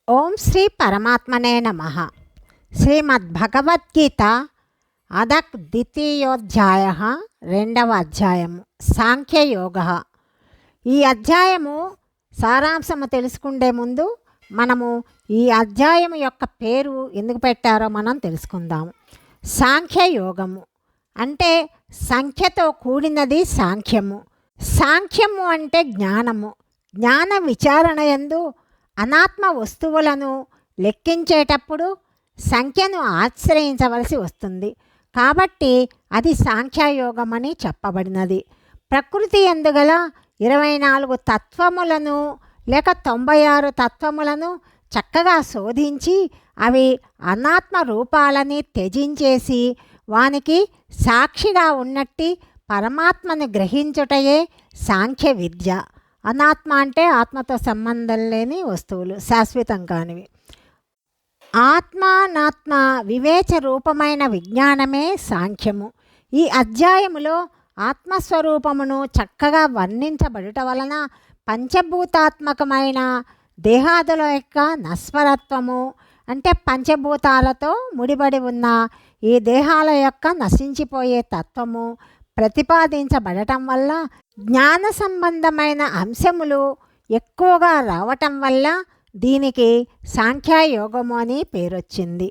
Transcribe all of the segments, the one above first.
ఓం శ్రీ పరమాత్మనే నమః. శ్రీమద్భగవద్గీత అదక్ ద్వితీయోధ్యాయ, రెండవ అధ్యాయము సాంఖ్యయోగ. ఈ అధ్యాయము సారాంశము తెలుసుకుండే ముందు మనము ఈ అధ్యాయము యొక్క పేరు ఎందుకు పెట్టారో మనం తెలుసుకుందాము. సాంఖ్యయోగము అంటే సంఖ్యతో కూడినది సాంఖ్యము. సాంఖ్యము అంటే జ్ఞానము. జ్ఞాన విచారణ యందు అనాత్మ వస్తువులను లెక్కించేటప్పుడు సంఖ్యను ఆశ్రయించవలసి వస్తుంది. కాబట్టి అది సాంఖ్యయోగం అని చెప్పబడినది. ప్రకృతి యందు గల 24 తత్వములను లేక 96 తత్వములను చక్కగా శోధించి అవి అనాత్మ రూపాలని త్యజించేసి వానికి సాక్షిగా ఉన్నట్టి పరమాత్మను గ్రహించుటయే సాంఖ్య విద్య. అనాత్మ అంటే ఆత్మతో సంబంధం లేని వస్తువులు, శాశ్వతం కానివి. ఆత్మానాత్మ వివేచ రూపమైన విజ్ఞానమే సాంఖ్యము. ఈ అధ్యాయములో ఆత్మస్వరూపమును చక్కగా వర్ణించబడుట వలన పంచభూతాత్మకమైన దేహాదుల యొక్క నశ్వరత్వము అంటే పంచభూతాలతో ముడిపడి ఉన్న ఈ దేహాల యొక్క నశించిపోయే తత్వము ప్రతిపాదించబడటం వల్ల జ్ఞాన సంబంధమైన అంశములు ఎక్కువగా రావటం వల్ల దీనికి సాంఖ్యయోగము అని పేరొచ్చింది.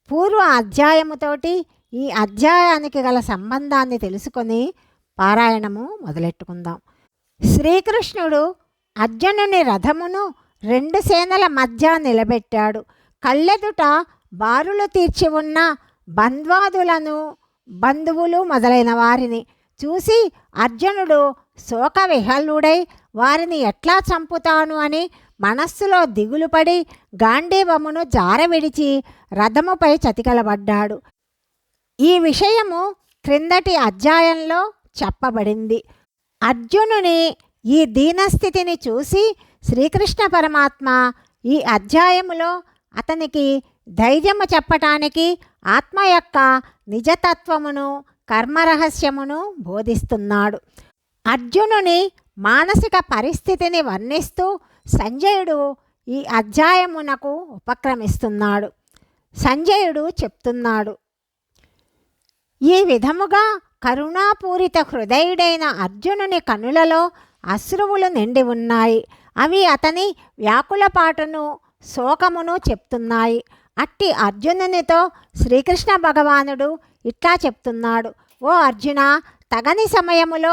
పూర్వ అధ్యాయముతోటి ఈ అధ్యాయానికి గల సంబంధాన్ని తెలుసుకొని పారాయణము మొదలెట్టుకుందాం. శ్రీకృష్ణుడు అర్జునుని రథమును 2 సేనల మధ్య నిలబెట్టాడు. కళ్ళెదుట బారులు తీర్చి ఉన్న బంధువులు మొదలైన వారిని చూసి అర్జునుడు శోకవిహలుడై వారిని ఎట్లా చంపుతాను అని మనస్సులో దిగులుపడి గాంధీవమును జారవిడిచి రథముపై చతికిలబడ్డాడు. ఈ విషయము క్రిందటి అధ్యాయంలో చెప్పబడింది. అర్జునుని ఈ దీనస్థితిని చూసి శ్రీకృష్ణ పరమాత్మ ఈ అధ్యాయములో అతనికి ధైర్యము చెప్పటానికి ఆత్మ యొక్క నిజతత్వమును కర్మరహస్యమును బోధిస్తున్నాడు. అర్జునుని మానసిక పరిస్థితిని వర్ణిస్తూ సంజయుడు ఈ అధ్యాయమునకు ఉపక్రమిస్తున్నాడు. సంజయుడు చెప్తున్నాడు, ఈ విధముగా కరుణాపూరిత హృదయుడైన అర్జునుని కనులలో అశ్రువులు నిండి ఉన్నాయి. అవి అతని వ్యాకులపాటును శోకమును చెప్తున్నాయి. అట్టి అర్జునునితో శ్రీకృష్ణ భగవానుడు ఇట్లా చెప్తున్నాడు, ఓ అర్జున, తగని సమయములో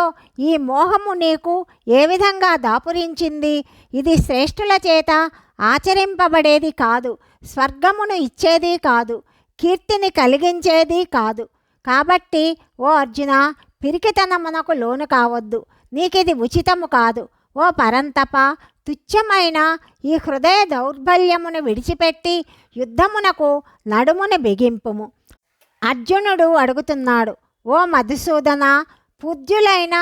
ఈ మోహము నీకు ఏ విధంగా దాపురించింది? ఇది శ్రేష్ఠుల చేత ఆచరింపబడేది కాదు, స్వర్గమును ఇచ్చేది కాదు, కీర్తిని కలిగించేది కాదు. కాబట్టి ఓ అర్జున, పిరికితనమునకు లోను కావద్దు. నీకిది ఉచితము కాదు. ఓ పరంతప, తుచ్చమైన ఈ హృదయ దౌర్బల్యమును విడిచిపెట్టి యుద్ధమునకు నడుమును బిగింపుము. అర్జునుడు అడుగుతున్నాడు, ఓ మధుసూదన, పూజ్యులైన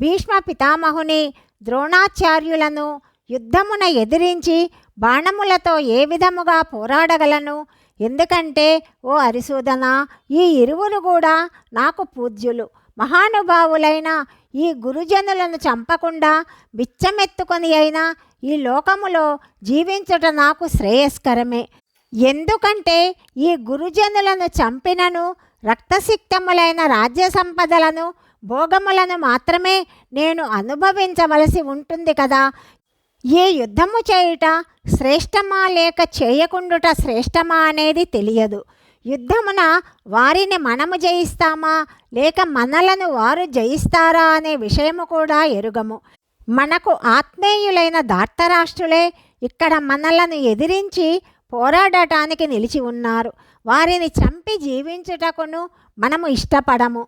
భీష్మ పితామహుని ద్రోణాచార్యులను యుద్ధమున ఎదిరించి బాణములతో ఏ విధముగా పోరాడగలను? ఎందుకంటే ఓ హరిసూదన, ఈ ఇరువురు కూడా నాకు పూజ్యులు. మహానుభావులైన ఈ గురుజనులను చంపకుండా బిచ్చమెత్తుకొని అయినా ఈ లోకములో జీవించుట నాకు శ్రేయస్కరమే. ఎందుకంటే ఈ గురుజనులను చంపినను రక్తసిక్తములైన రాజ్య సంపదలను భోగములను మాత్రమే నేను అనుభవించవలసి ఉంటుంది కదా. ఈ యుద్ధము చేయుట శ్రేష్టమా లేక చేయకుండుట శ్రేష్టమా అనేది తెలియదు. యుద్ధమున వారిని మనము జయిస్తామా లేక మనలను వారు జయిస్తారా అనే విషయము కూడా ఎరుగము. మనకు ఆత్మీయులైన ధార్తరాష్ట్రులే ఇక్కడ మనలను ఎదిరించి పోరాడటానికి నిలిచి ఉన్నారు. వారిని చంపి జీవించుటకును మనము ఇష్టపడము.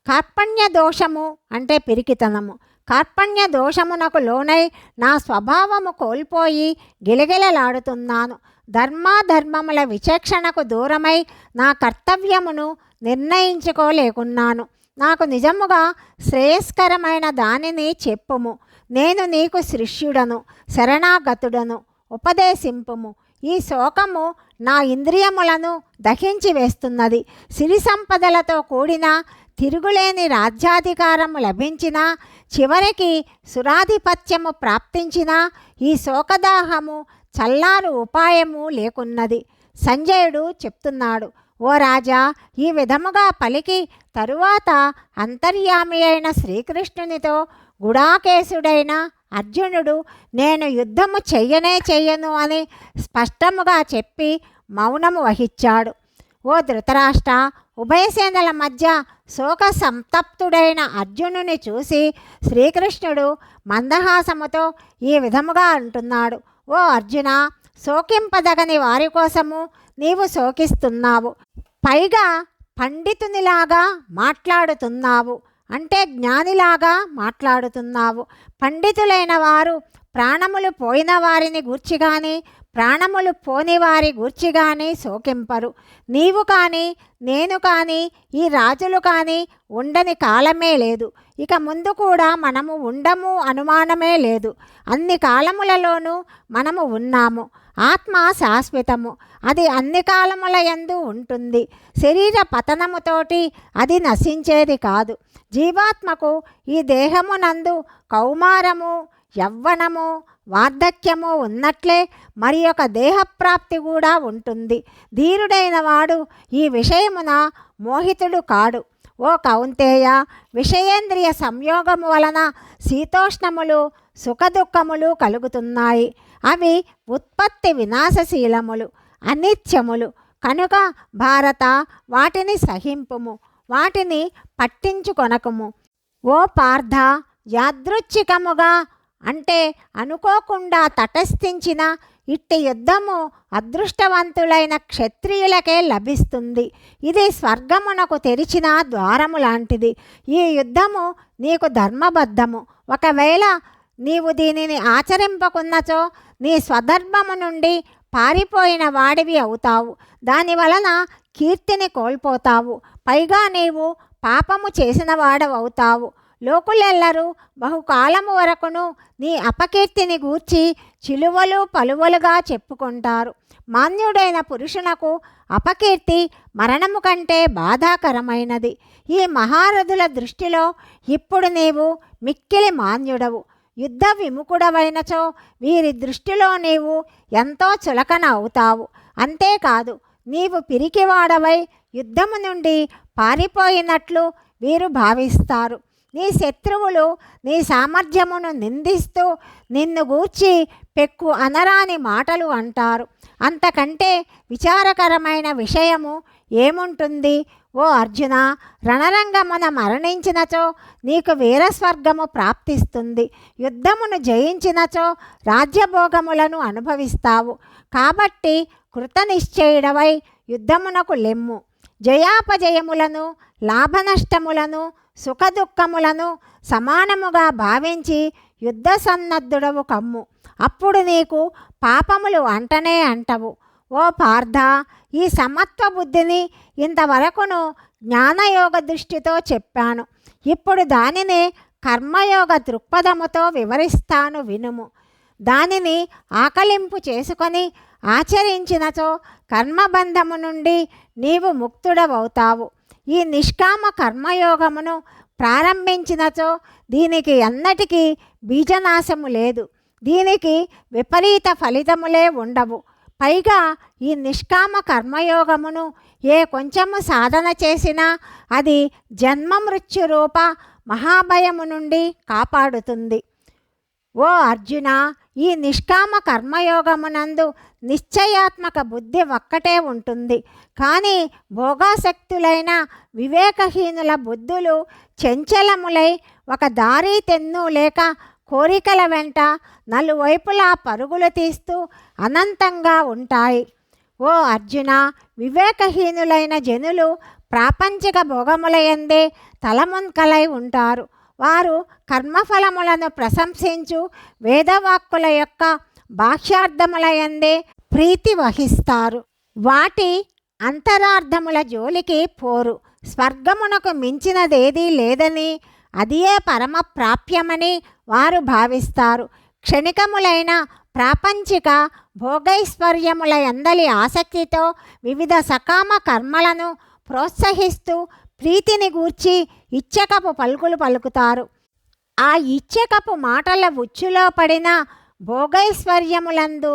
కార్పణ్య దోషము అంటే పిరికితనము. కార్పణ్య దోషమునకు లోనై నా స్వభావము కోల్పోయి గిలగిలలాడుతున్నాను. ధర్మాధర్మముల విచక్షణకు దూరమై నా కర్తవ్యమును నిర్ణయించుకోలేకున్నాను. నాకు నిజముగా శ్రేయస్కరమైన దానిని చెప్పుము. నేను నీకు శిష్యుడను, శరణాగతుడను, ఉపదేశింపుము. ఈ శోకము నా ఇంద్రియములను దహించి వేస్తున్నది. సిరి సంపదలతో కూడిన తిరుగులేని రాజ్యాధికారము లభించినా చివరికి సురాధిపత్యము ప్రాప్తించినా ఈ శోకదాహము చల్లారు ఉపాయము లేకున్నది. సంజయుడు చెప్తున్నాడు, ఓ రాజా, ఈ విధముగా పలికి తరువాత అంతర్యామి అయిన శ్రీకృష్ణునితో గుడాకేశుడైన అర్జునుడు నేను యుద్ధము చెయ్యను అని స్పష్టముగా చెప్పి మౌనము వహించాడు. ఓ ధృతరాష్ట్ర, ఉభయసేనల మధ్య శోక సంతప్తుడైన అర్జునుని చూసి శ్రీకృష్ణుడు మందహాసముతో ఈ విధముగా అంటున్నాడు, ఓ అర్జున, శోకింపదగని వారి కోసము నీవు శోకిస్తున్నావు. పైగా పండితునిలాగా మాట్లాడుతున్నావు, అంటే జ్ఞానిలాగా మాట్లాడుతున్నావు. పండితులైన వారు ప్రాణములు పోయిన వారిని గూర్చి కానీ ప్రాణములు పోని వారి గూర్చి కానీ శోకింపరు. నీవు కానీ నేను కానీ ఈ రాజులు కానీ ఉండని కాలమే లేదు. ఇక ముందు కూడా మనము ఉండము అనుమానమే లేదు. అన్ని కాలములలోనూ మనము ఉన్నాము. ఆత్మ శాశ్వతము, అది అన్ని కాలముల యందు ఉంటుంది. శరీర పతనముతోటి అది నశించేది కాదు. జీవాత్మకు ఈ దేహమునందు కౌమారము, యవ్వనము, వార్ధక్యము ఉన్నట్లే మరి ఒక దేహప్రాప్తి కూడా ఉంటుంది. ధీరుడైన వాడు ఈ విషయమున మోహితుడు కాడు. ఓ కౌంతేయ, విషయేంద్రియ సంయోగము వలన శీతోష్ణములు సుఖదుఖములు కలుగుతున్నాయి. అవి ఉత్పత్తి వినాశశీలములు, అనిత్యములు. కనుక భారత, వాటిని సహింపుము, వాటిని పట్టించుకొనకుము. ఓ పార్థ, యాదృచ్ఛికముగా అంటే అనుకోకుండా తటస్థించిన ఇట్టి యుద్ధము అదృష్టవంతులైన క్షత్రియులకే లభిస్తుంది. ఇది స్వర్గమునకు తెరిచిన ద్వారము లాంటిది. ఈ యుద్ధము నీకు ధర్మబద్ధము. ఒకవేళ నీవు దీనిని ఆచరింపకున్నచో నీ స్వధర్మము నుండి పారిపోయిన వాడివి అవుతావు. దానివలన కీర్తిని కోల్పోతావు. పైగా నీవు పాపము చేసిన వాడవవుతావు. లోకులెల్లరూ బహుకాలము వరకును నీ అపకీర్తిని గూర్చి చిలువలు పలువలుగా చెప్పుకుంటారు. మాన్యుడైన పురుషునకు అపకీర్తి మరణము కంటే బాధాకరమైనది. ఈ మహారథుల దృష్టిలో ఇప్పుడు నీవు మిక్కిలి మాన్యుడవు. యుద్ధ విముఖుడవైనచో వీరి దృష్టిలో నీవు ఎంతో చులకన అవుతావు. అంతేకాదు, నీవు పిరికివాడవై యుద్ధము నుండి పారిపోయినట్లు వీరు భావిస్తారు. నీ శత్రువులు నీ సామర్థ్యమును నిందిస్తూ నిన్ను గూర్చి పెక్కు అనరాని మాటలు అంటారు. అంతకంటే విచారకరమైన విషయము ఏముంటుంది? ఓ అర్జున, రణరంగమున మరణించినచో నీకు వీరస్వర్గము ప్రాప్తిస్తుంది. యుద్ధమును జయించినచో రాజ్యభోగములను అనుభవిస్తావు. కాబట్టి కృతనిశ్చయుడవై యుద్ధమునకు లెమ్ము. జయాపజయములను, లాభనష్టములను, సుఖదుఖములను సమానముగా భావించి యుద్ధ సన్నద్ధుడవు కమ్ము. అప్పుడు నీకు పాపములు అంటనే అంటవు. ఓ పార్థ, ఈ సమత్వ బుద్ధిని ఇంతవరకును జ్ఞానయోగ దృష్టితో చెప్పాను. ఇప్పుడు దానిని కర్మయోగ దృక్పథముతో వివరిస్తాను, వినుము. దానిని ఆకలింపు చేసుకొని ఆచరించినచో కర్మబంధము నుండి నీవు ముక్తుడవవుతావు. ఈ నిష్కామ కర్మయోగమును ప్రారంభించినచో దీనికి ఎన్నటికీ బీజనాశము లేదు. దీనికి విపరీత ఫలితములే ఉండవు. పైగా ఈ నిష్కామ కర్మయోగమును ఏ కొంచెము సాధన చేసినా అది జన్మ మృత్యురూప మహాభయము నుండి కాపాడుతుంది. ఓ అర్జున, ఈ నిష్కామ కర్మయోగమునందు నిశ్చయాత్మక బుద్ధి ఒక్కటే ఉంటుంది. కానీ భోగాసక్తులైన వివేకహీనుల బుద్ధులు చంచలములై ఒక దారి తెన్ను లేక కోరికల వెంట నలువైపులా పరుగులు తీస్తూ అనంతంగా ఉంటాయి. ఓ అర్జున, వివేకహీనులైన జనులు ప్రాపంచిక భోగములయందే తలముంకలై ఉంటారు. వారు కర్మఫలములను ప్రశంసించు వేదవాక్కుల యొక్క భాష్యార్థములయందే ప్రీతి వహిస్తారు. వాటి అంతరార్థముల జోలికి పోరు. స్వర్గమునకు మించినదేదీ లేదని, అదియే పరమ ప్రాప్యమని వారు భావిస్తారు. క్షణికములైన ప్రాపంచిక భోగైశ్వర్యముల యందలి ఆసక్తితో వివిధ సకామ కర్మలను ప్రోత్సహిస్తూ ప్రీతిని గూర్చి ఇచ్చకపు పలుకులు పలుకుతారు. ఆ ఇచ్చకపు మాటల ఉచ్చులో పడిన భోగైశ్వర్యములందు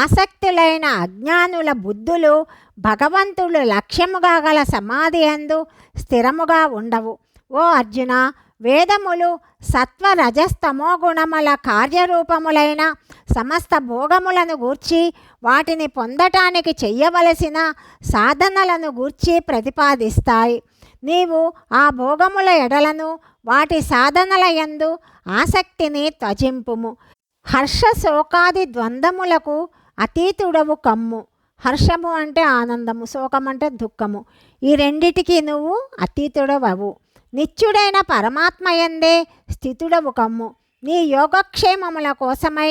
ఆసక్తులైన అజ్ఞానుల బుద్ధులు భగవంతుడు లక్ష్యముగా గల సమాధి యందు స్థిరముగా ఉండవు. ఓ అర్జున, వేదములు సత్వ రజస్తమో గుణముల కార్యరూపములైన సమస్త భోగములను గూర్చి వాటిని పొందటానికి చెయ్యవలసిన సాధనలను గూర్చి ప్రతిపాదిస్తాయి. నీవు ఆ భోగముల ఎడలను వాటి సాధనల యందు ఆసక్తిని త్యజింపుము. హర్ష శోకాది ద్వంద్వములకు అతీతుడవు కమ్ము. హర్షము అంటే ఆనందము, శోకం అంటే దుఃఖము. ఈ రెండిటికి నువ్వు అతీతుడవవు. నిత్యుడైన పరమాత్మయందే స్థితుడవు కమ్ము. నీ యోగక్షేమముల కోసమై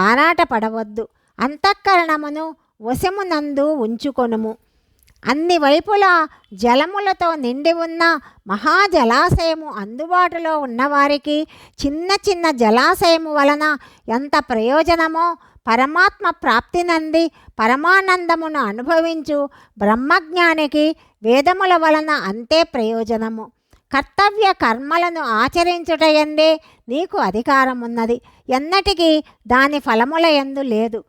ఆరాటపడవద్దు. అంతఃకరణమును వశమునందు ఉంచుకొనుము. అన్ని వైపులా జలములతో నిండి ఉన్న మహాజలాశయము అందుబాటులో ఉన్నవారికి చిన్న చిన్న జలాశయము వలన ఎంత ప్రయోజనమో, పరమాత్మ ప్రాప్తి నంది పరమానందమును అనుభవించు బ్రహ్మజ్ఞానికి వేదముల వలన అంతే ప్రయోజనము. కర్తవ్య కర్మలను ఆచరించుటయందే నీకు అధికారమున్నది. ఎన్నటికీ దాని ఫలముల యందు లేదు.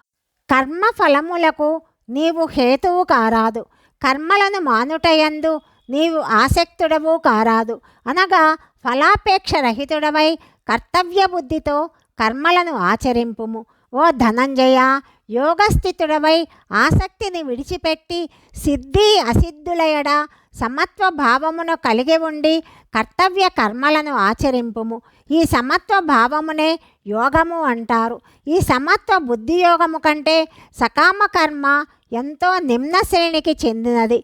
కర్మ ఫలములకు నీవు హేతువు కారాదు. కర్మలను మానుటయందు నీవు ఆసక్తుడవు కారాదు. అనగా ఫలాపేక్ష రహితుడవై కర్తవ్య బుద్ధితో కర్మలను ఆచరింపుము. ఓ ధనంజయ, యోగస్థితుడవై ఆసక్తిని విడిచిపెట్టి సిద్ధి అసిద్ధులయడ సమత్వ భావమును కలిగి ఉండి కర్తవ్య కర్మలను ఆచరింపుము. ఈ సమత్వ భావమునే యోగము అంటారు. ఈ సమత్వ బుద్ధి యోగము కంటే సకామ కర్మ ఎంతో నిమ్న శ్రేణికి చెందినది.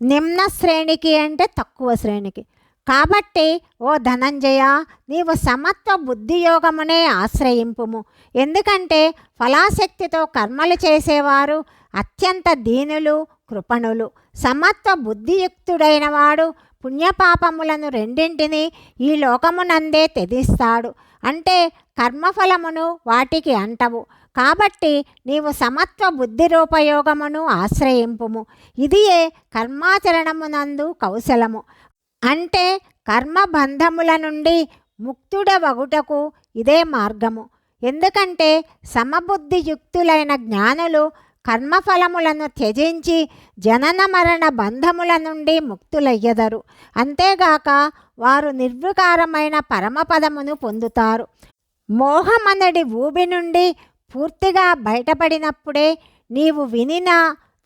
నిమ్న శ్రేణికి అంటే తక్కువ శ్రేణికి. కాబట్టి ఓ ధనంజయ, నీవు సమత్వ బుద్ధియోగమునే ఆశ్రయింపుము. ఎందుకంటే ఫలాశక్తితో కర్మలు చేసేవారు అత్యంత దీనులు, కృపణులు. సమత్వ బుద్ధియుక్తుడైన వాడు పుణ్యపాపములను రెండింటినీ ఈ లోకమునందే త్యజిస్తాడు. అంటే కర్మఫలమును వాటికి అంటవు. కాబట్టి నీవు సమత్వ బుద్ధి రూపయోగమును ఆశ్రయింపుము. ఇదియే కర్మాచరణమునందు కౌశలము. అంటే కర్మబంధముల నుండి ముక్తుడవగుటకు ఇదే మార్గము. ఎందుకంటే సమబుద్ధియుక్తులైన జ్ఞానులు కర్మఫలములను త్యజించి జనన మరణ బంధముల నుండి ముక్తులయ్యెదరు. అంతేగాక వారు నిర్వికారమైన పరమపదమును పొందుతారు. మోహమనడి ఊబి నుండి పూర్తిగా బయటపడినప్పుడే నీవు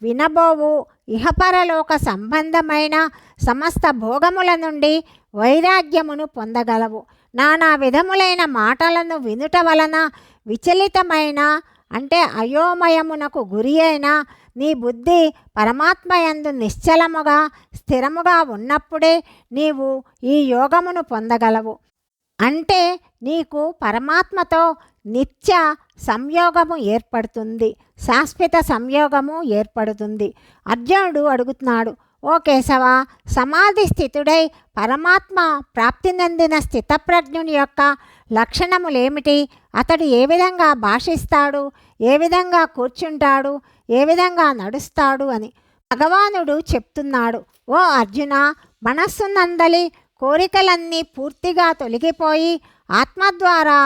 వినబోవు ఇహపరలోక సంబంధమైన సమస్త భోగముల నుండి వైరాగ్యమును పొందగలవు. నానా విధములైన మాటలను వినుట వలన విచలితమైన అంటే అయోమయమునకు గురి అయిన నీ బుద్ధి పరమాత్మయందు నిశ్చలముగా స్థిరముగా ఉన్నప్పుడే నీవు ఈ యోగమును పొందగలవు. అంటే నీకు పరమాత్మతో నిత్య సంయోగము ఏర్పడుతుంది, శాశ్వత సంయోగము ఏర్పడుతుంది. అర్జునుడు అడుగుతున్నాడు, ఓ కేశవ, సమాధి స్థితుడై పరమాత్మ ప్రాప్తి నందిన స్థితప్రజ్ఞుని యొక్క లక్షణములేమిటి? అతడు ఏ విధంగా భాషిస్తాడు, ఏ విధంగా కూర్చుంటాడు, ఏ విధంగా నడుస్తాడు అని భగవానుడు చెప్తున్నాడు. ఓ అర్జున, మనస్సునందలి కోరికలన్నీ పూర్తిగా తొలగిపోయి ఆత్మ ద్వారా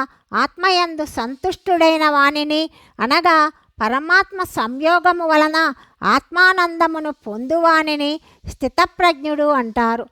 ఆత్మయందు సంతుష్టుడైన వానిని అనగా పరమాత్మ సంయోగము వలన ఆత్మానందమును పొందువానిని స్థితప్రజ్ఞుడు అంటారు.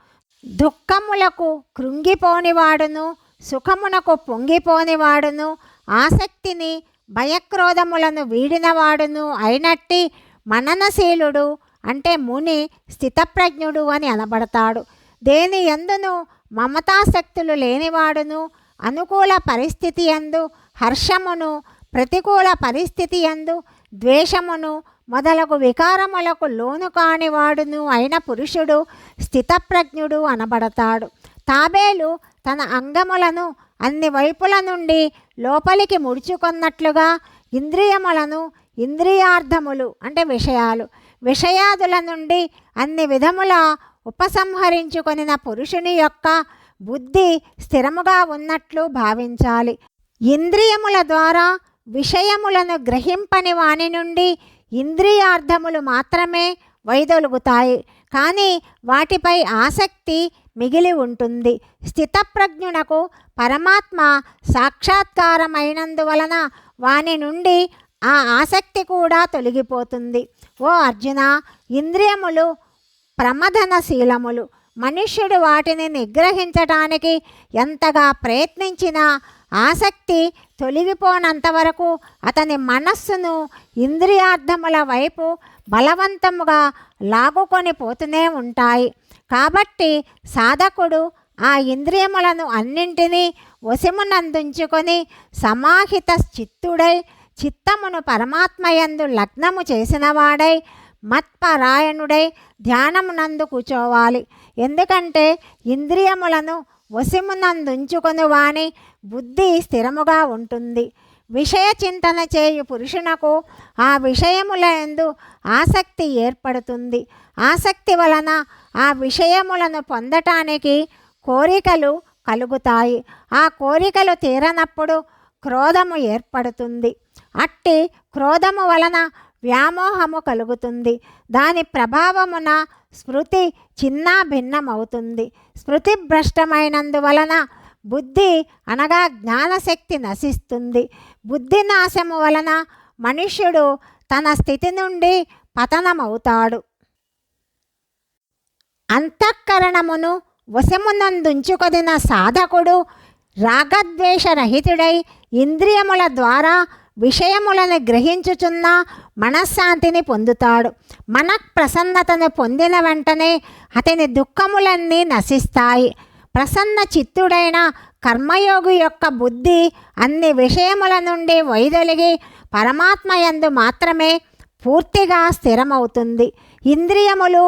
దుఃఖములకు కృంగిపోనివాడును, సుఖమునకు పొంగిపోనివాడును, ఆసక్తిని భయక్రోధములను వీడినవాడును అయినట్టి మననశీలుడు అంటే ముని స్థితప్రజ్ఞుడు అని అనబడతాడు. దేని యందును మమతాశక్తులు లేనివాడును, అనుకూల పరిస్థితి యందు హర్షమును, ప్రతికూల పరిస్థితి యందు ద్వేషమును మొదలగు వికారములకు లోను కానివాడును అయిన పురుషుడు స్థితప్రజ్ఞుడు అనబడతాడు. తాబేలు తన అంగములను అన్ని వైపుల నుండి లోపలికి ముడుచుకున్నట్లుగా ఇంద్రియములను, ఇంద్రియార్థములు అంటే విషయాదుల నుండి అన్ని విధముల ఉపసంహరించుకొనిన పురుషుని యొక్క బుద్ధి స్థిరముగా ఉన్నట్లు భావించాలి. ఇంద్రియముల ద్వారా విషయములను గ్రహింపని వాని నుండి ఇంద్రియార్థములు మాత్రమే వైదొలుగుతాయి, కానీ వాటిపై ఆసక్తి మిగిలి ఉంటుంది. స్థితప్రజ్ఞునకు పరమాత్మ సాక్షాత్కారమైనందువలన వాని నుండి ఆ ఆసక్తి కూడా తొలగిపోతుంది. ఓ అర్జున, ఇంద్రియములు ప్రమదనశీలములు. మనుష్యుడు వాటిని నిగ్రహించటానికి ఎంతగా ప్రయత్నించినా ఆసక్తి తొలగిపోనంత వరకు అతని మనస్సును ఇంద్రియార్థముల వైపు బలవంతముగా లాగుకొని పోతూనే ఉంటాయి. కాబట్టి సాధకుడు ఆ ఇంద్రియములను అన్నింటినీ వశమునందుంచుకొని సమాహిత చిత్తుడై చిత్తమును పరమాత్మయందు లగ్నము చేసినవాడై మత్పరాయణుడై ధ్యానమునందు కూర్చోవాలి. ఎందుకంటే ఇంద్రియములను వశమునందుంచుకొని వాని బుద్ధి స్థిరముగా ఉంటుంది. విషయ చింతన చేయు పురుషునకు ఆ విషయములందు ఆసక్తి ఏర్పడుతుంది. ఆసక్తి వలన ఆ విషయములను పొందటానికి కోరికలు కలుగుతాయి. ఆ కోరికలు తీరనప్పుడు క్రోధము ఏర్పడుతుంది. అట్టి క్రోధము వలన వ్యామోహము కలుగుతుంది. దాని ప్రభావమున స్మృతి చిన్న భిన్నమవుతుంది. స్మృతి భ్రష్టమైనందువలన బుద్ధి అనగా జ్ఞానశక్తి నశిస్తుంది. బుద్ధి నాశము వలన మనుష్యుడు తన స్థితి నుండి పతనమవుతాడు. అంతఃకరణమును వశమునందుంచుకొనిన సాధకుడు రాగద్వేషరహితుడై ఇంద్రియముల ద్వారా విషయములను గ్రహించుచున్న మనశ్శాంతిని పొందుతాడు. మనఃప్రసన్నతను పొందిన వెంటనే అతని దుఃఖములన్నీ నశిస్తాయి. ప్రసన్న చిత్తుడైన కర్మయోగి యొక్క బుద్ధి అన్ని విషయముల నుండి వైదొలిగి పరమాత్మయందు మాత్రమే పూర్తిగా స్థిరమవుతుంది. ఇంద్రియములు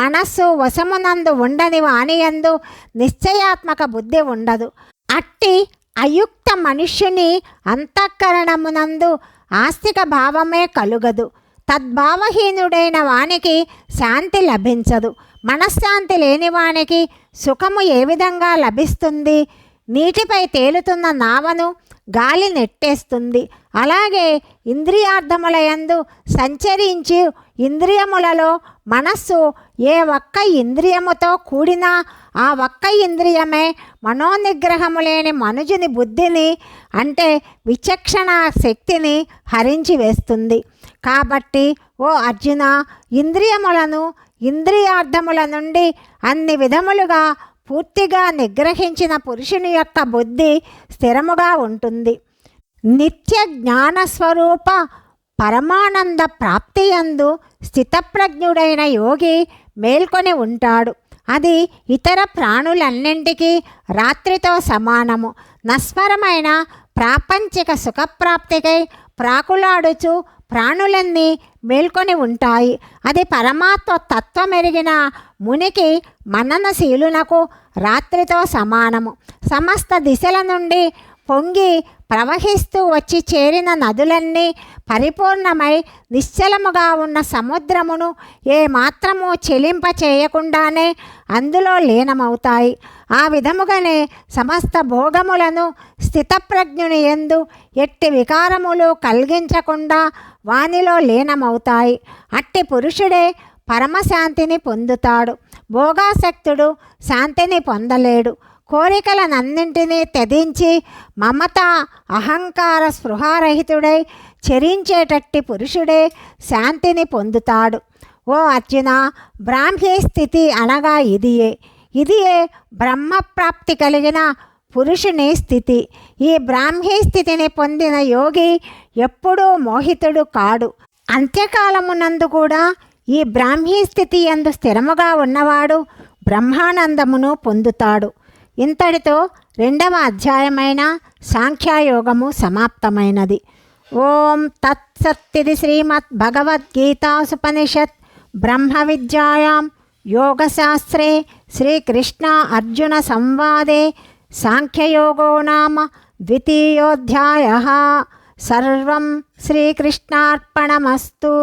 మనస్సు వశమునందు ఉండని వానియందు నిశ్చయాత్మక బుద్ధి ఉండదు. అట్టి అయుక్త మనుష్యుని అంతఃకరణమునందు ఆస్తిక భావమే కలుగదు. తద్భావహీనుడైన వానికి శాంతి లభించదు. మనశ్శాంతి లేని వానికి సుఖము ఏ విధంగా లభిస్తుంది? నీటిపై తేలుతున్న నావను గాలి నెట్టేస్తుంది. అలాగే ఇంద్రియార్థములయందు సంచరించి ఇంద్రియములలో మనస్సు ఏ ఒక్క ఇంద్రియముతో కూడినా ఆ ఒక్క ఇంద్రియమే మనోనిగ్రహము లేని మనుజుని బుద్ధిని అంటే విచక్షణ శక్తిని హరించి వేస్తుంది. కాబట్టి ఓ అర్జున, ఇంద్రియములను ఇంద్రియార్థముల నుండి అన్ని విధములుగా పూర్తిగా నిగ్రహించిన పురుషుని యొక్క బుద్ధి స్థిరముగా ఉంటుంది. నిత్య జ్ఞానస్వరూప పరమానంద ప్రాప్తియందు స్థితప్రజ్ఞుడైన యోగి మేల్కొని ఉంటాడు. అది ఇతర ప్రాణులన్నింటికీ రాత్రితో సమానము. నశ్వరమైన ప్రాపంచిక సుఖప్రాప్తికై ప్రాకులాడుచు ప్రాణులన్నీ మేల్కొని ఉంటాయి. అది పరమాత్మ తత్వమెరిగిన మునికి మననశీలునకు రాత్రితో సమానము. సమస్త దిశల నుండి పొంగి ప్రవహిస్తూ వచ్చి చేరిన నదులన్నీ పరిపూర్ణమై నిశ్చలముగా ఉన్న సముద్రమును ఏమాత్రము చెలింప చేయకుండానే అందులో లీనమవుతాయి. ఆ విధముగానే సమస్త భోగములను స్థితప్రజ్ఞుని యందు ఎట్టి వికారములు కలిగించకుండా వానిలో లీనమవుతాయి. అట్టి పురుషుడే పరమశాంతిని పొందుతాడు. భోగాసక్తుడు శాంతిని పొందలేడు. కోరికలనన్నింటినీ త్యజించి మమత అహంకార స్పృహారహితుడై చరించేటట్టి పురుషుడే శాంతిని పొందుతాడు. ఓ అర్జున, బ్రాహ్మీ స్థితి అనగా ఇదియే బ్రహ్మప్రాప్తి కలిగిన పురుషుని స్థితి. ఈ బ్రాహ్మీ స్థితిని పొందిన యోగి ఎప్పుడూ మోహితుడు కాడు. అంత్యకాలమునందు కూడా ఈ బ్రాహ్మీ స్థితి యందు స్థిరముగా ఉన్నవాడు బ్రహ్మానందమును పొందుతాడు. ఇంతటితో 2వ అధ్యాయమైన సాంఖ్యయోగము సమాప్తమైనది. ఓం తత్సత్తిది శ్రీమద్ భగవద్గీతాసుపనిషత్ బ్రహ్మ విద్యాయాం యోగశాస్త్రే శ్రీకృష్ణ అర్జున సంవాదే సాంఖ్యయోగో నామ 2వ అధ్యాయః. సర్వం శ్రీకృష్ణార్పణమస్తు.